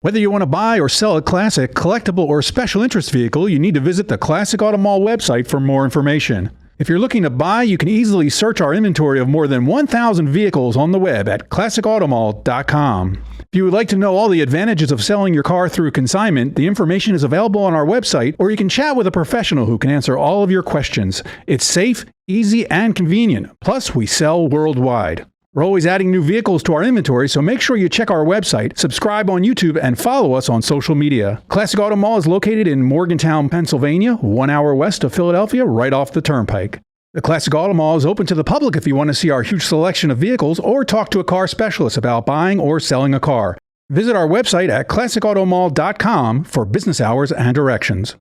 Whether you want to buy or sell a classic, collectible, or special interest vehicle, you need to visit the Classic Auto Mall website for more information. If you're looking to buy, you can easily search our inventory of more than 1,000 vehicles on the web at classicautomall.com. If you would like to know all the advantages of selling your car through consignment, the information is available on our website, or you can chat with a professional who can answer all of your questions. It's safe, easy, and convenient. Plus, we sell worldwide. We're always adding new vehicles to our inventory, so make sure you check our website, subscribe on YouTube, and follow us on social media. Classic Auto Mall is located in Morgantown, Pennsylvania, 1 hour west of Philadelphia, right off the turnpike. The Classic Auto Mall is open to the public if you want to see our huge selection of vehicles or talk to a car specialist about buying or selling a car. Visit our website at classicautomall.com for business hours and directions.